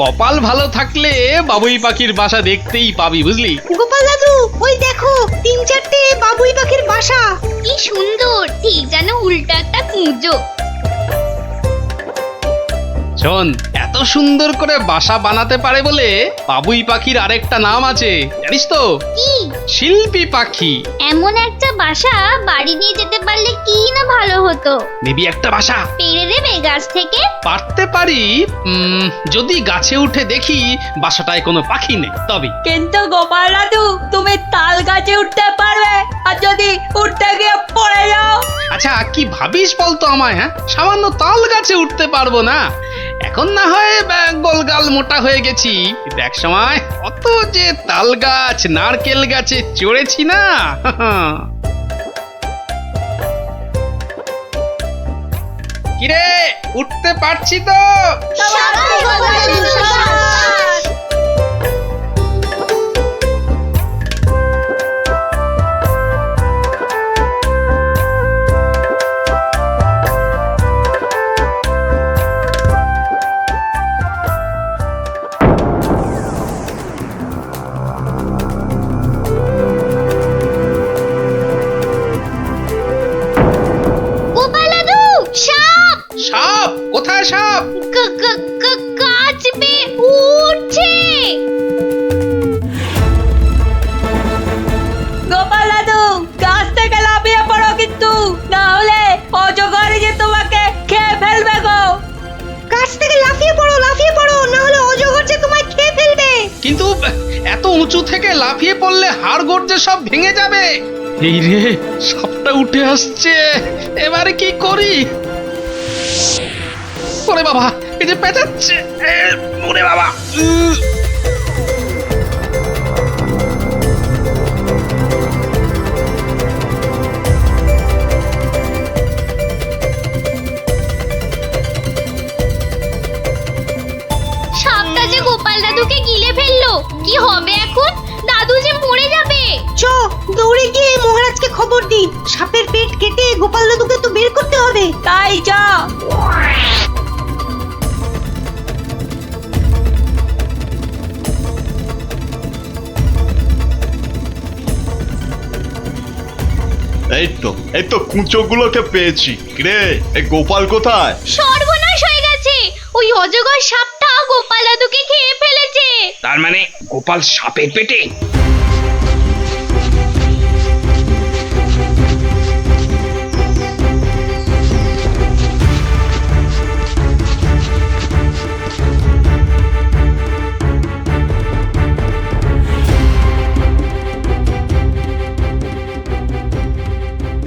কপাল ভালো থাকলে বাবুই পাখির বাসা দেখতেই পাবি, বুঝলি? গোপাল দাদু, ওই দেখো 3-4টে বাবুই পাখির বাসা। কি সুন্দর, ঠিক যেন উল্টো একটা কুঁজো। শোন, এত সুন্দর করে বাসা বানাতে পারে বলে বাবুই পাখির আরেকটা নাম আছে, জানিস তো? কি? শিল্পী পাখি। এমন একটা বাসা বাড়ি নিয়ে যেতে পারলে কি না ভালো হতো। নিবি একটা বাসা? পেড়ে দেবে গাছ থেকে? পারতে পারি, যদি গাছে উঠে দেখি বাসাটায় কোনো পাখি নেই তবে। কিন্তু গোপাল দাদু, তুমি তাল গাছে উঠতে পারবে, আর যদি উঠতে গিয়ে পড়ে যাও? আচ্ছা, কি ভাবিস বলতো আমায়? হ্যাঁ, সামান্য তাল গাছে উঠতে পারবো না? এখন না হয় গোলগাল মোটা হয়ে গেছি, কিন্তু এক সময় অত যে তাল গাছ নারকেল গাছে চড়েছি না। কিরে, উঠতে পারছি তো? গোপাল দাদু, সাপ! সাপ? কোথায় সাপ? গাছ বেয়ে উঠছে। গোপাল দাদু, গাছ থেকে লাফিয়ে পড়ো, কিন্তু না হলে অজগর যে তোমাকে খেয়ে ফেলবে গো। গাছ থেকে লাফিয়ে পড়ো, না হলে অজগর যে তোমায় খেয়ে ফেলবে। কিন্তু এত উঁচু থেকে লাফিয়ে পড়লে হাড় গোড় যে সব ভেঙে যাবে। এই রে, সাপটা উঠে আসছে, এবারে কি করি? ওরে বাবা, এই যে পেঁচাচ্ছে, ওরে বাবা। সাপটা যে গোপাল দাদুকে গিলে ফেললো, কি হবে এখন? দাদু যে মরে যাবে। চ, দৌড়ে গিয়ে মহারাজকে খবর দি। সাপের পেট কেটে গোপাল দাদুকে তো বের করতে হবে। তাই যা। এই তো কুঁচোগুলোকে পেয়েছি। রে, এই গোপাল কোথায়? সর্বনাশ হয়ে গেছে, ওই অজগর সাপটা গোপাল দাদুকে খেয়ে ফেলেছে। তার মানে গোপাল সাপের পেটে?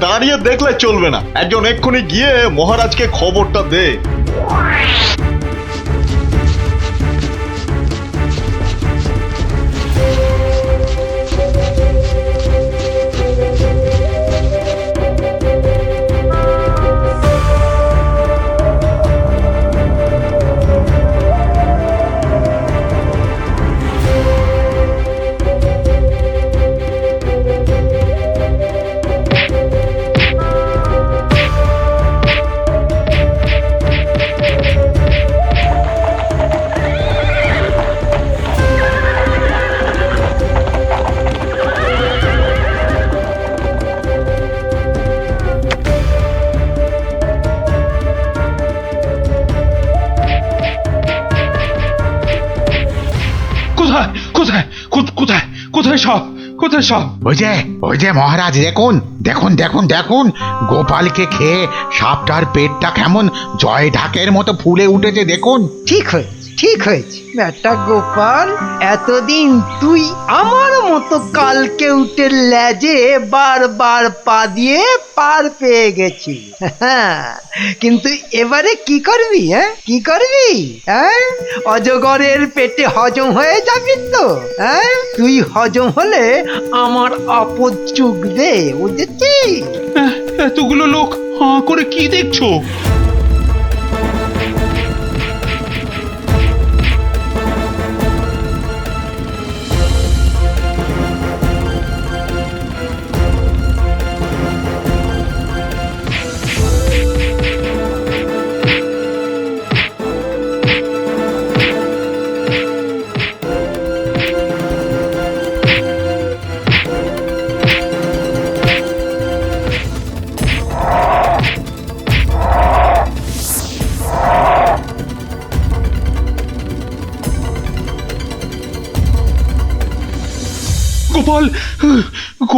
দাঁড়িয়ে দেখলে চলবে না, একজন এক্ষুনি গিয়ে মহারাজকে খবরটা দে। কোথায় সব? কোথায় সব? ওই যে মহারাজ, দেখুন দেখুন দেখুন দেখুন, গোপালকে খেয়ে সাপটার পেটটা কেমন জয় ঢাকের মতো ফুলে উঠেছে, দেখুন। ঠিক হয়েছে বেটা গোপাল, এতদিন তুই আমার মতো কালকে উঠে লেজে বারবার পা দিয়ে পার পেয়ে গেছি। কিন্তু এবারে কি করবি? কি করবি? অজগরের পেটে হজম হয়ে যাবি তো? তুই হজম হলে আমার আপদ চুকবে, বুঝেছিস? এতগুলো লোক হাঁ করে কি দেখছো?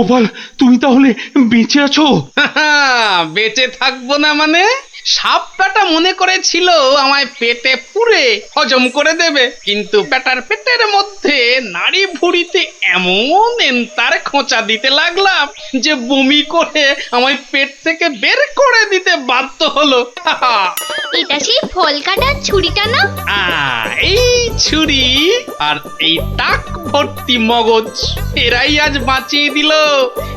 গোপাল তুমি তাহলে বেঁচে আছো? বেঁচে থাকবো না মানে? সাপ ব্যাটা মনে করেছিল আমায় পেটে পুরে হজম করে দেবে, কিন্তু ব্যাটার পেটের মধ্যে নাড়ি ভুঁড়িতে এমন এন্তার খোঁচা দিতে লাগলাম যে বমি করে আমায় পেট থেকে বের করে দিতে বাধ্য হলো। এটা সেই ফল কাটার ছুরিটা না? এই ছুরি আর এই টাক ভর্তি মগজ এরাই আজ বাঁচিয়ে দিল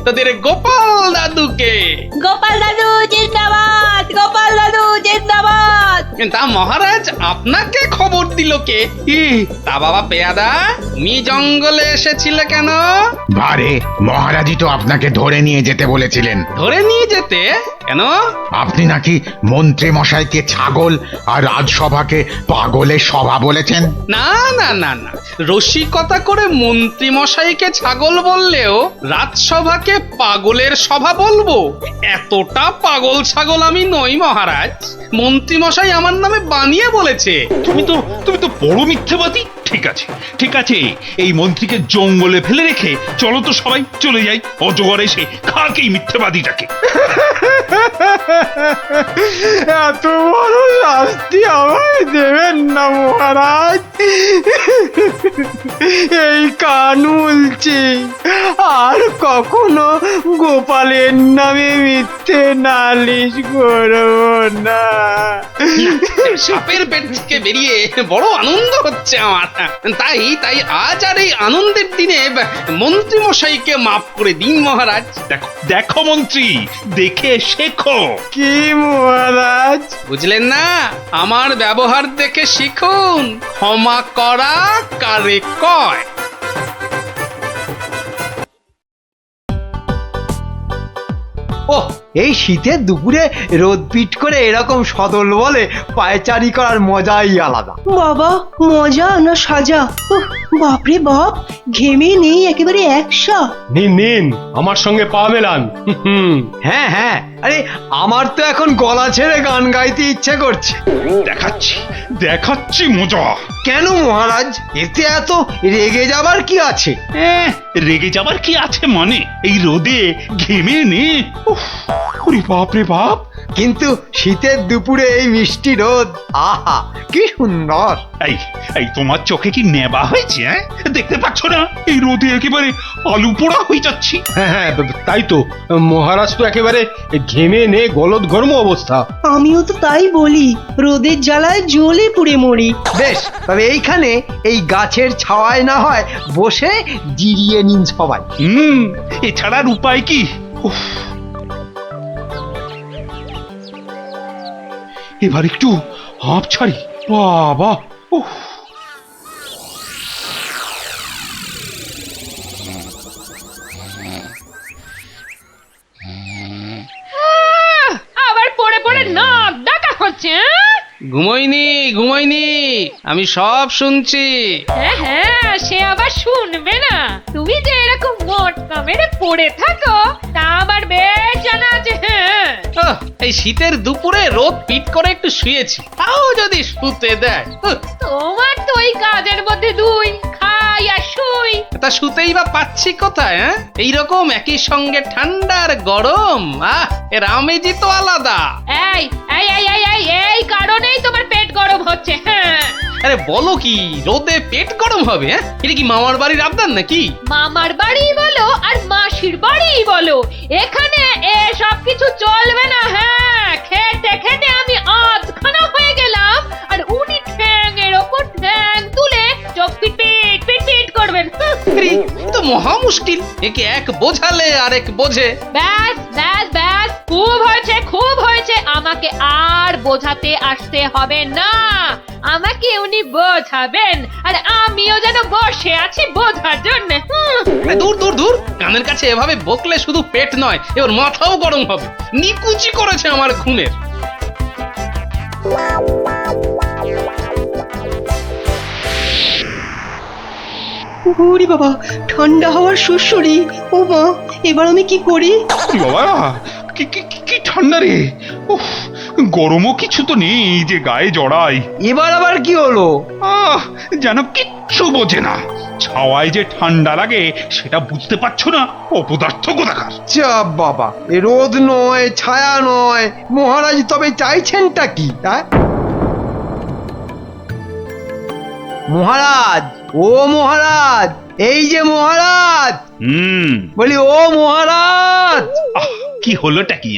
তোদের গোপাল দাদুকে। গোপাল দাদু জিন্দাবাদ, গোপাল দাদু জিন্দাবাদ। তা মহারাজ আপনাকে খবর দিল কে? তা বাবা পেয়াদা, তুমি জঙ্গলে এসেছিলে কেন? বারে মহারাজই তো আপনাকে ধরে নিয়ে যেতে বলেছিলেন। ধরে নিয়ে যেতে? কেন? আপনি নাকি মন্ত্রী মশাইকে ছাগল আর রাজসভাকে পাগলের সভা বলেছেন। না না না না, রসিকতা করে মন্ত্রী মশাইকে ছাগল বললেও রাজসভাকে পাগলের সভা বলবো? এতটা পাগল ছাগল আমি নই মহারাজ, মন্ত্রী মশাই আমার নামে বানিয়ে বলেছে। তুমি তো বড় মিথ্যেবাদী। ঠিক আছে, এই মন্ত্রীকে জঙ্গলে ফেলে রেখে চলো তো সবাই চলে যাই, অজগর এসে খাক এই মিথ্যেবাদীটাকে। এত বড় শাস্তি আমায় দেবেন না মহারাজ। এই কান উলছি, আর কখনো গোপালের নামে মিথ্যে নালিশ করব না। সাপের পেট থেকে বেরিয়ে বড় আনন্দ হচ্ছে আমার। তাই আজ আর এই আনন্দের দিনে মন্ত্রী মশাইকে মাফ করে দিন মহারাজ। দেখো মন্ত্রী, দেখে শেখো। কি মহারাজ? বুঝলেন না? আমার ব্যবহার দেখে শিখুন, ক্ষমা করা কারে কয়। ওহ, এই শীতের দুপুরে রোদ পিট করে এরকম সদল বলে পায়চারি করার মজাই আলাদা। বাবা, মজা না সাজা? উফ, বাপরে বাপ, ঘেমে নেই একেবারে একসা। নিন আমার সঙ্গে পা মেলান। হ্যাঁ হ্যাঁ, আরে আমার তো এখন গলা ছেড়ে গান গাইতে ইচ্ছে করছে। দেখাচ্ছি মজা। কেন মহারাজ, এতে এত রেগে যাবার কি আছে? রেগে যাবার কি আছে মানে? এই রোদে ঘেমে নে। উফ, ওরে বাপ রে বাপ। কিন্তু শীতের দুপুরে এই মিষ্টি রোদ, আহা কি সুন্দর। এই তোমার চোখে কি নেবা হয়েছে? দেখতে পাচ্ছ না এই রোদে একেবারে আলু পোড়া হয়ে যাচ্ছি। হ্যাঁ, তাই তো, মহারাজ তো একেবারে ঘেমে নে গলদ ঘর্ম অবস্থা। আমিও তো তাই বলি, রোদের জ্বালায় জ্বলে পুড়ে মরি। বেশ, তবে এইখানে এই গাছের ছাওয়ায় না হয় বসে জিরিয়ে নিন সবাই। এছাড়ার উপায় কি? উফ, এবার একটু হাঁপ ছাড়ি। বাবা, উফ। আবার পড়ে পড়ে নাক ডাকা হচ্ছে। ঘুমোইনি, আমি সব শুনছি। হ্যাঁ, সে আবার শুনবে না? তুমি যে এরকম মোটকা মেরে পড়ে থাকো তা আবার বেশ জানা আছে। এই শীতের দুপুরে রোদ পিট করে একটু শুয়েছি, তাও যদি শুতে দেয়। তোমার তো ওই কাজের মধ্যে দুই, খাই আর শুই। তা শুতেই বা পাচ্ছি কোথায়? এইরকম একই সঙ্গে ঠান্ডা আর গরম, এর আমেজই তো আলাদা। এই কারণেই তোমার পেট গরম হচ্ছে। হ্যাঁ, আরে বলো কি, রোদে পেট গরম হবে? এটা কি মামার বাড়ির আবদার নাকি? মামার বাড়ি বলো আর মাসির বাড়ি বলো, এখানে এসব কিছু চলবে না। হ্যাঁ, খেতে খেতে আমি আধখানা হয়ে গেলাম, আর উনি ঠ্যাংয়ের ওপর ঠ্যাং তুলে চোখ পিট পিট পিট পিট করবেন। তো মহা মুশকিল, একে এক বোঝালে আর এক বোঝে। ব্যাস, খুব হয়েছে, আমাকে আর বোঝাতে আসতে হবে না। আমাকে উনি বোঝাবেন, আর আমিও যেন বসে আছি বোঝার জন্য। দূর, কানের কাছে এভাবে বকলে শুধু পেট নয়, এবার মাথাও গরম হবে। নিকুচি করেছে আমার ঘুমের। ওরে বাবা, ঠান্ডা হাওয়ার সুরসুরি। ও মা, এবার আমি কি করি? বাবা, কি ঠান্ডা রে। উফ, গরমও কিছু তো নেই যে গায়ে জড়াই। এবার আবার কি হলো? যেন কিচ্ছু বোঝে না। ছাওয়ায় যে ঠান্ডা লাগে সেটা বুঝতে পারছো না, অপদার্থ কোথাকার। যা বাবা, এ রোদ নয়, ছায়া নয়, মহারাজ তবে চাইছেনটা কি? হ্যাঁ মহারাজ, ও মহারাজ, এই যে মহারাজ, বলি ও মহারাজ। আহ, কি হলোটা কি?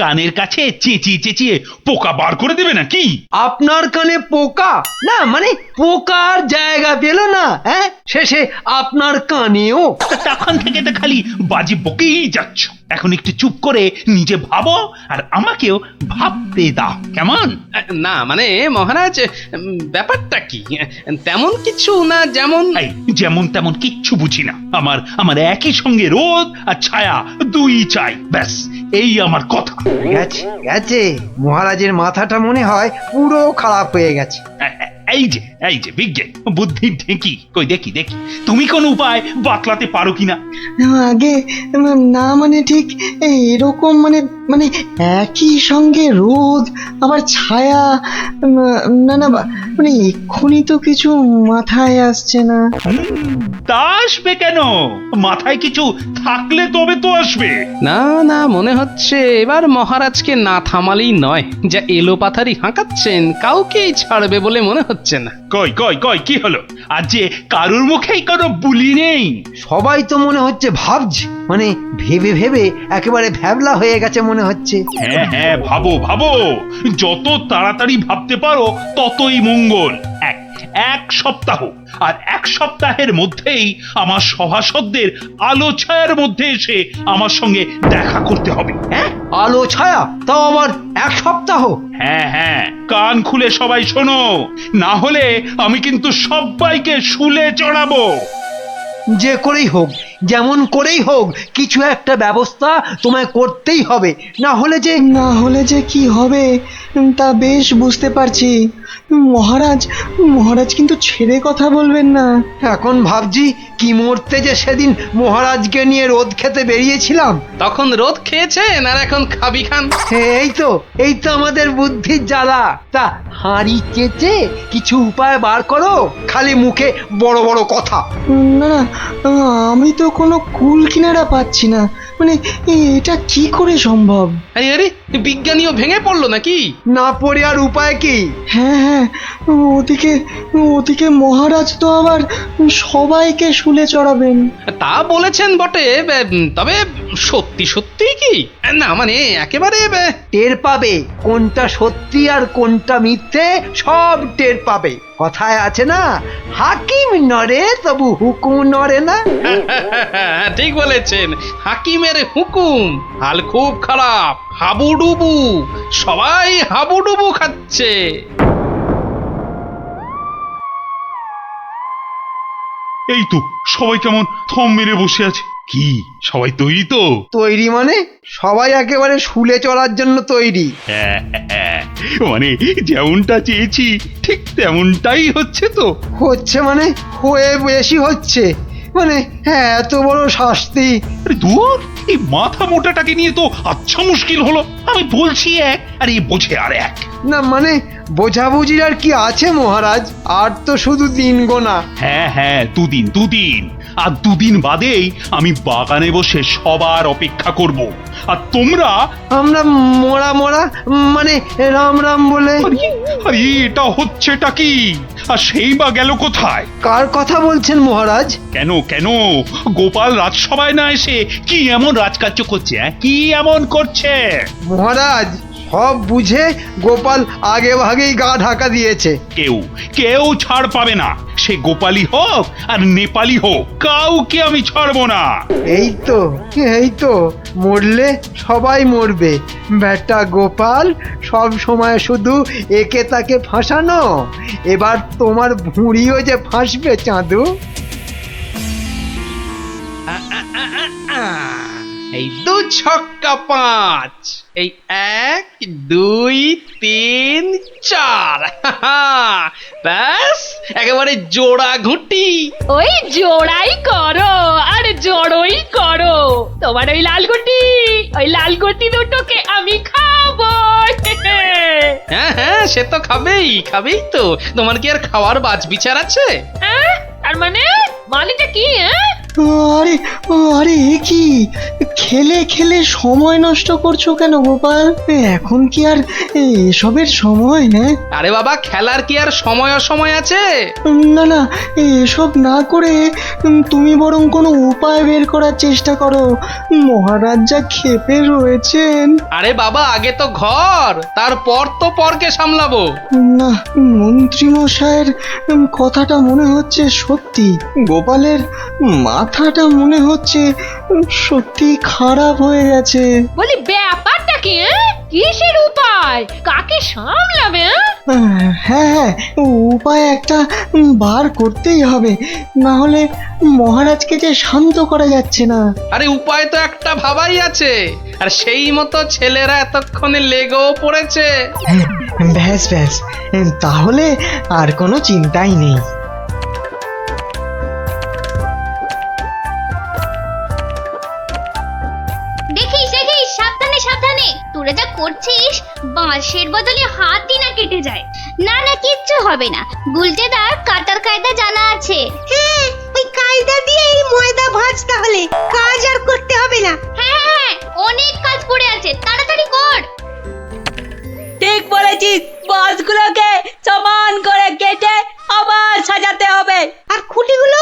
কানের কাছে চেঁচিয়ে চেঁচিয়ে পোকা বার করে দেবে নাকি? আপনার কানে পোকা? না মানে পোকার জায়গা পেল না, হ্যাঁ শেষে আপনার কানেও। তখন থেকে তো খালি বাজি বকেই যাচ্ছ। এখন একটু চুপ করে নিজে ভাবো আর আমাকেও ভাবতে দাও, কেমন? না মানে মহারাজ, ব্যাপারটা কি? তেমন কিছু না, যেমন এই যেমন তেমন কিচ্ছু বুঝি না। আমার একই সঙ্গে রোদ আর ছায়া দুই চাই, ব্যাস এই আমার কথা। গেছে গেছে, মহারাজের মাথাটা মনে হয় পুরো খারাপ হয়ে গেছে। এই যে বিজ্ঞান বুদ্ধির ঢেঁকি, কই দেখি দেখি তুমি কোন উপায় বাতলাতে পারো কিনা। আগে না মানে ঠিক এরকম মানে মানে একই সঙ্গে রোদ আবার ছায়া, না না মানে এক্ষুনি তো কিছু মাথায় আসছে না। তা আসবে কেন? মাথায় কিছু থাকলে তবে তো আসবে। না না, মনে হচ্ছে এবার মহারাজকে না থামালেই নয়। যা এলোপাথারি হাঁকাচ্ছেন, কাউকেই ছাড়বে বলে মনে হচ্ছে না। কই কই কই কি হলো? আজ যে কারুর মুখেই কোনো বুলি নেই। সবাই তো মনে হচ্ছে ভাবছে, মানে ভেবে ভেবে একেবারে ভ্যাবলা হয়ে গেছে মনে হচ্ছে। হ্যাঁ হ্যাঁ, ভাবো ভাবো, যত তাড়াতাড়ি ভাবতে পারো ততই মঙ্গল। এক সপ্তাহ, আর এক সপ্তাহের মধ্যেই আমার সভাসদদের আলো ছায়ার মধ্যে এসে আমার সঙ্গে দেখা করতে হবে। হ্যাঁ আলো ছায়া, তাও আবার এক সপ্তাহ? হ্যাঁ হ্যাঁ, কান খুলে সবাই শোনো, না হলে আমি কিন্তু সবাইকে শুলে চড়াবো। যে করেই হোক, যেমন করেই হোক, কিছু একটা ব্যবস্থা তোমায় করতেই হবে, না হলে যে কি হবে তা বেশ বুঝতে পারছি। মহারাজ কিন্তু ছেড়ে কথা বলবেন না। এখন ভাবছি কি মরতে যে সেদিন মহারাজকে নিয়ে রোদ খেতে বেরিয়েছিলাম। তখন রোদ খেয়েছেন আর এখন খাবি খান। এই তো আমাদের বুদ্ধির জ্বালা। তা হাঁড়ি চেঁচে কিছু উপায় বার করো, খালি মুখে বড় বড় কথা। না না, আমি তো কোনো কুল কিনারা পাচ্ছি না, মানে এটা কি করে সম্ভব? আরে আরে, বিজ্ঞানীও ভেঙে পড়লো নাকি? না পড়ে আর উপায় কি? হ্যাঁ, ওদিকে মহারাজ তো আবার সবাইকে শুলে চড়াবেন। তা বলেছেন বটে, তবে সত্যি সত্যি কি? না মানে একেবারে টের পাবে কোনটা সত্যি আর কোনটা মিথ্যে, সব টের পাবে। কথায় আছে না, হাকিম নড়ে তবু হুকুম নড়ে না। ঠিক বলেছেন, হাকিমের হুকুম। হাল খুব খারাপ, হাবুডুবু, সবাই হাবুডুবু খাচ্ছে। এই তো সবাই কেমন থম মেরে বসে আছে। কি সবাই তৈরি তো? তৈরি মানে সবাই একেবারে শুলে চড়ার জন্য তৈরি। মানে যেমনটা চেয়েছি ঠিক তেমনটাই হচ্ছে তো? হচ্ছে মানে হয়ে বেশি হচ্ছে, মানে হ্যাঁ, এত বড় শাস্তি। আরে দূর, এই মাথা মোটাটাকে নিয়ে তো আচ্ছা মুশকিল হলো। আমি বলছি এক আর এই বোঝে আর এক। না মানে বোঝাবুঝির আর কি আছে মহারাজ, আর তো শুধু দিন গোনা। হ্যাঁ, দুদিন আর দুদিন বাদেই আমি বাগানে বসে সবার অপেক্ষা করব। আর তোমরা? আমরা মোরা মানে রাম রাম বলে। আরে এটা হচ্ছেটা কি? আর সেই বা গেল কোথায়? কার কথা বলছেন মহারাজ? কেন গোপাল রাজসভায় না এসে কি এমন রাজকার্য করছে? কি এমন করছে? মহারাজ সব বুঝে গোপাল আগে ভাগেই গা ঢাকা দিয়েছে। কেউ ছাড় পাবে না, সে গোপালী হোক আর নেপালি হোক, কাউকে আমি ছাড়বো না। এই তো মরলে সবাই মরবে। বেটা গোপাল সব সময় শুধু একে তাকে ফাঁসানো, এবার তোমার ভুঁড়িও যে ফাঁসবে চাঁদু। এই 2 ছক্কা 5, এই 1 2 3 4, ব্যাস একেবারে জোড়া ঘুঁটি। ওই জোড়াই করো আর জড়োই করো। তোমার ওই লালগুটি দুটোকে আমি খাবো। হ্যাঁ সে তো খাবেই তো। তোমার কি আর খাওয়ার বাজ বিচার আছে? তার মানে মানেটা কি? আরে আরে এ কি খেলে খেলে সময় নষ্ট করছো কেন গোপাল? এখন কি আর এসবের সময়? হ্যাঁ আরে বাবা, খেলার কি আর সময় অসময় আছে? না না, এসব না করে তুমি বরং কোনো উপায় বের করার চেষ্টা করো। মহারাজ যা ক্ষেপে রয়েছেন। আরে বাবা, আগে তো ঘর, তারপর তো পরকে সামলাবো। না, মন্ত্রী মশাইয়ের কথাটা মনে হচ্ছে সত্যি। গোপালের মাথাটা মনে হচ্ছে সত্যি খারাপ হয়ে গেছে। বলি ব্যাপারটা কি? কিসের উপায়? কাকে সামলাবে? হ্যাঁ হ্যাঁ, উপায় একটা বার করতেই হবে, না হলে মহারাজকে যে শান্ত করা যাচ্ছে না। আরে উপায় তো একটা ভাবাই আছে, আর সেই মতো ছেলেরা এতক্ষণে লেগেও পড়েছে। ব্যাস ব্যাস, তাহলে আর কোনো চিন্তাই নেই। দেখিস দেখিস, সাবধানে সাবধানে। তোরা যা করছিস, বাঁশের বদলে হাতই না কেটে যায়। না না, কিচ্ছু হবে না। গুলটেদার কাটার কায়দা জানা আছে। হ্যাঁ, ওই কায়দা দিয়ে এই ময়দা ভাজ, তাহলে কাজ আর করতে হবে না। হ্যাঁ হ্যাঁ, অনেক কাজ পড়ে আছে, তাড়াতাড়ি কর। ঠিক বলেছিস, বাঁশগুলোকে সমান করে কেটে আবার সাজাতে হবে। আর খুঁটিগুলো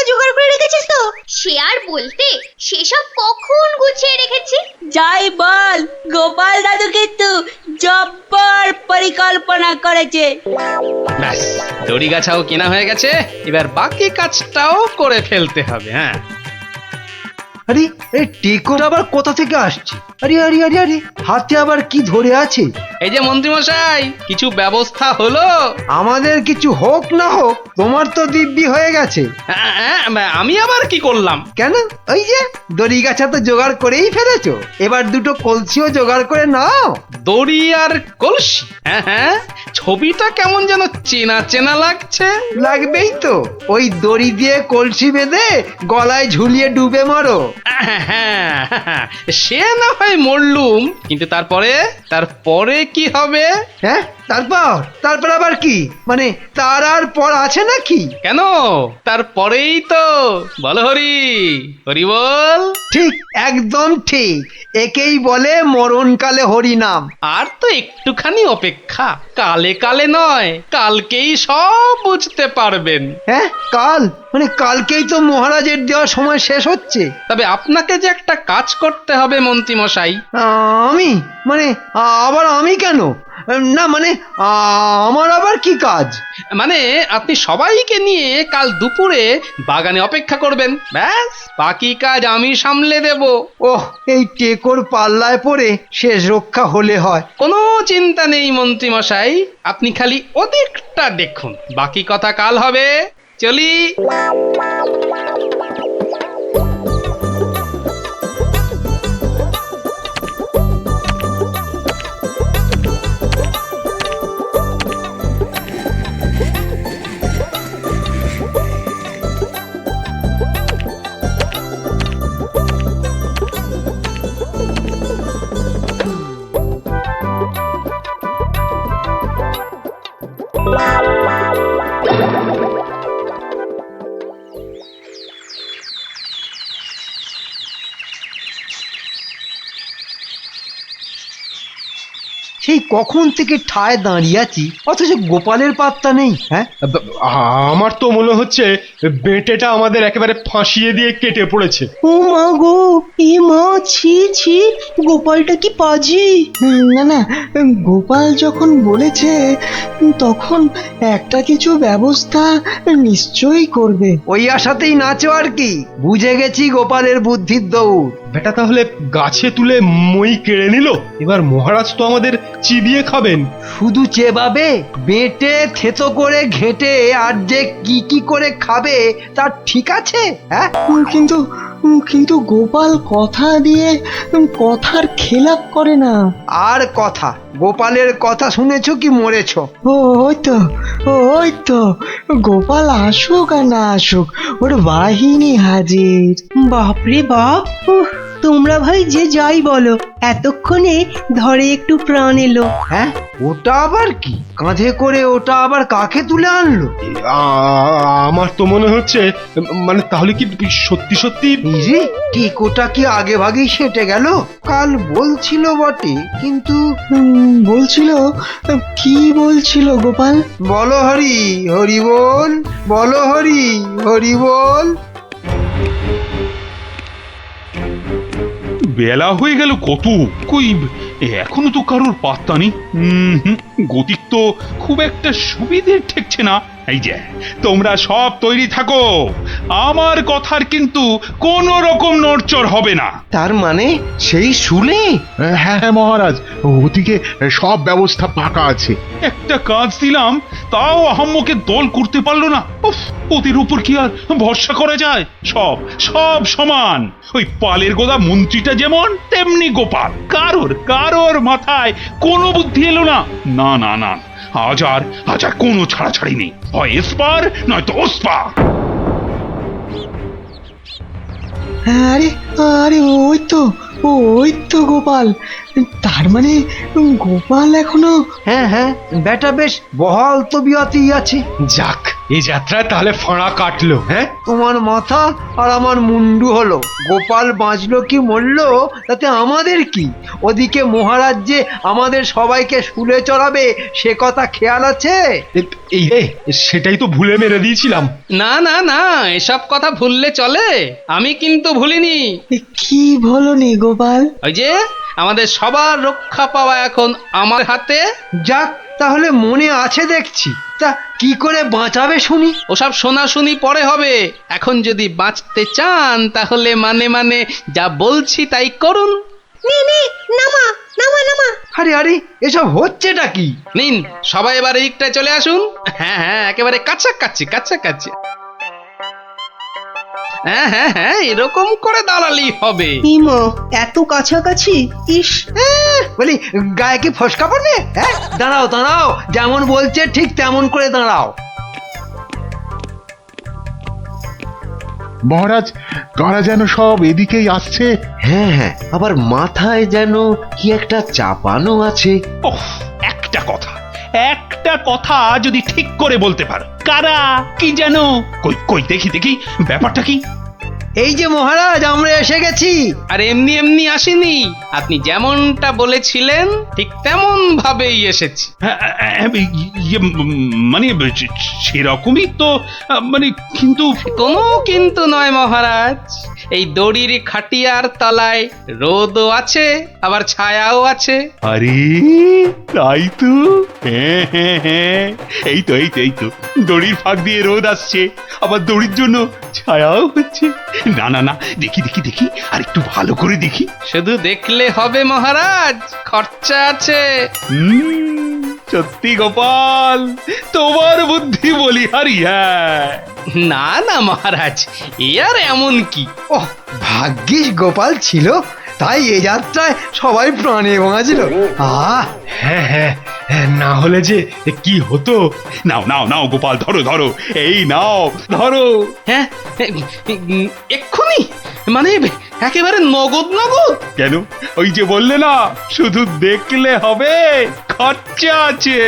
জোগাড় করে রেখেছিস তো? সে আর বলতে, সেসব কখন গুছিয়ে রেখেছি। যাই বল, গোপাল দাদু কিন্তু জব্বর পরিকল্পনা করেছে। ব্যাস, দড়ি গাছাও কেনা হয়ে গেছে, এবার বাকি কাজটাও করে ফেলতে হবে। হ্যাঁ, আরে এই টেকোটা আবার কোথা থেকে আসছে? আরে আরে আরে আরে, হাতে আবার কি ধরে আছে? এই যে মন্ত্রী মশাই, কিছু ব্যবস্থা হলো? আমাদের কিছু হোক না হোক, তোমার তো দিব্যি হয়ে গেছে। আমি আবার কি করলাম? কেন, ওই যে দড়ি গাছা তো জোগাড় করেই ফেলেছো, এবার দুটো কলসিও জোগাড় করে নাও। দড়ি আর কলসি? হ্যাঁ হ্যাঁ, ছবিটা কেমন যেন চেনা চেনা লাগছে। লাগবেই তো, ওই দড়ি দিয়ে কলসি বেঁধে গলায় ঝুলিয়ে ডুবে মরো। হ্যাঁ, সে না হয় মরলুম, কিন্তু তারপরে কি হবে? হ্যাঁ, তারপর আবার কি? মানে তার আর পর আছে নাকি? কেন, তারপরেই তো বলো হরি হরি বল। ঠিক, একদম ঠিক, একেই বলে মরণকালে হরি নাম। আর তো একটুখানি অপেক্ষা, কালে কালে নয়, কালকেই সব বুঝতে পারবেন। হ্যাঁ, কাল মানে কালকেই তো মহারাজের দেওয়ার সময় শেষ হচ্ছে। তবে আপনাকে যে একটা কাজ করতে হবে মন্ত্রী মশাই। আমি মানে আবার আমি কেন? না মানে আমার আবার কি কাজ? মানে আপনি সবাইকে নিয়ে কাল দুপুরে বাগানে অপেক্ষা করবেন, ব্যাস বাকি কাজ আমি সামলে দেব। ওহ, এই টেকোর পাল্লায় পড়ে শেষ রক্ষা হলে হয়। কোনো চিন্তা নেই মন্ত্রী মশাই, আপনি খালি ওদিকটা দেখুন, বাকি কথা কাল হবে। চলি। সেই কখন থেকে ঠায় দাঁড়িয়ে আছি, অথচ গোপালের পাত্তা নেই। হ্যাঁ, আমার তো মনে হচ্ছে বেটেটা আমাদের একেবারে ফাঁসিয়ে দিয়ে কেটে পড়েছে। ও মা গো, এ মা, ছি ছি, গোপালটা কি পাজি। না না, গোপাল যখন বলেছে তখন একটা কিছু ব্যবস্থা নিশ্চয়ই করবে। ওই আশাতেই নাচো আর কি। বুঝে গেছি গোপালের বুদ্ধির দৌড়। বেটা তাহলে গাছে তুলে মই কেড়ে নিল, এবার মহারাজ তো আমাদের চিবিয়ে খাবেন। শুধু চেবাবে? বেটে থেতো করে ঘেটে আর যে কি কি করে খাবে তার ঠিক আছে? হ্যাঁ, কিন্তু গোপাল কথা দিয়ে কথার খেলাপ করে না। আর কথা? গোপালের কথা শুনেছো কি মরেছো? ওই তো গোপাল আসুক আর না আসুক, ওর বাহিনী হাজির। বাপরে বাপ, তোমরা ভাই যে যাই বলো, এতক্ষণে ধরে একটু প্রাণ এলো। হ্যাঁ, ওটা আবার কি? কাঁধে করে ওটা আবার কাকে তুলে আনলো? আমার তো মনে হচ্ছে মানে তাহলে কি সত্যি সত্যি এই রে, ঠিক ওটা কি আগে ভাগেই সেটে গেল? কাল বলছিল বটে, কিন্তু বলছিল, কি বলছিল গোপাল? বলো হরি, হরি বল, বলো হরি, হরি বল। বেলা হয়ে গেল কত, কই এখনো তো কারোর পাত্তা নেই। গতিক তো খুব একটা সুবিধে ঠেকছে না। এই যে তোমরা সব তৈরি থাকো, আমার কথার কিন্তু কোনো রকম নড়চড় হবে না। তার মানে সেই শুনে? হ্যাঁ হ্যাঁ মহারাজ, ওদিকে সব ব্যবস্থা পাকা আছে। একটা কাজ দিলাম, তাও আহাম্মকে দল করতে পারলো না। উফ, ওদের উপর কি আর ভরসা করা যায়? সব সব সমান। ওই পালের গোদা মন্ত্রীটা যেমন, তেমনি গোপাল। কারোর মাথায় কোনো বুদ্ধি এলো না। না না না, আজ আর কোনো ছাড়াছাড়ি নেই। হয় এসপার নয়তো ওসপার। আরে আরে ওই তো গোপাল। তার মানে গোপাল এখনো... হ্যাঁ হ্যাঁ, বেটা বেশ বহাল তবিয়তেই আছে। যাক, এই যাত্রায় তাহলে ফাঁড়া কাটলো। হ্যাঁ, তোমার মাথা আর আমার মুন্ডু হলো। গোপাল বাঁচলো কি মরলো তাতে আমাদের কি? ওদিকে মহারাজ যে আমাদের সবাইকে শুলে চড়াবে সে কথা খেয়াল আছে? এই রে, সেটাই তো ভুলে মেরে দিয়েছিলাম। না না না, এসব কথা ভুললে চলে? আমি কিন্তু ভুলিনি। কি বলনি গোপাল? ওই যে আমাদের সবার রক্ষা পাওয়া এখন আমার হাতে। যাক, তাহলে মনে আছে দেখছি। তা কি করে বাঁচাবে শুনি? ওসব শোনাশুনি পরে হবে। এখন যদি বাঁচতে চান তাহলে মানে যা বলছি তাই করুন। নামা নামা নামা। আরে আরে, এসব হচ্ছেটা কি? নিন, সবাই এবার এইটায় চলে আসুন। হ্যাঁ হ্যাঁ, একেবারে কাছাকাছি। হ্যাঁ হ্যাঁ হ্যাঁ, এরকম করে দাঁড়ালেই হবে। ইমা, এত কাছাকাছি? ইস, বলি, গায়ে কি ফসকা পড়বে? হ্যাঁ, দাঁড়াও দাঁড়াও, যেমন বলছে ঠিক তেমন করে দাঁড়াও। মহারাজ, কারা যেন সব এদিকেই আসছে। হ্যাঁ হ্যাঁ, আবার মাথায় যেন কি একটা চাপানো আছে। ওহ, একটা কথা যদি ঠিক করে বলতে পারো, কারা কি যেন? কই দেখি ব্যাপারটা কি? এই যে মহারাজ, আমরা এসে গেছি। আর এমনি আসিনি, আপনি যেমনটা বলেছিলেন ঠিক তেমন ভাবেই এসেছি। মানে সেরকমই তো, মানে কিন্তু কোনো কিন্তু নয় মহারাজ। এই দড়ির খাটিয়ার তলায় রোদও আছে, আবার ছায়াও আছে। আরে তাই তো। হ্যাঁ, এই তো দড়ির ফাঁক দিয়ে রোদ আসছে, আবার দড়ির জন্য ছায়াও হচ্ছে। না, দেখি আর একটু ভালো করে দেখি। শুধু দেখলে হবে মহারাজ, খরচা আছে। সত্যি গোপাল, তোমার বুদ্ধি বলি হারি। হ্যাঁ, না মহারাজ, এ আর এমন কি? ওহ, ভাগ্যিস গোপাল ছিল, তাই এ যাত্রায় সবাই প্রাণে বাঁচল। হ্যাঁ, না হলে যে কি হতো। নাও গোপাল, ধরো, এই নাও, ধরো। হ্যাঁ, এক্ষুনি মানে একেবারে নগদ। কেন? ওই যে বললে না, শুধু দেখলে হবে, খরচা আছে।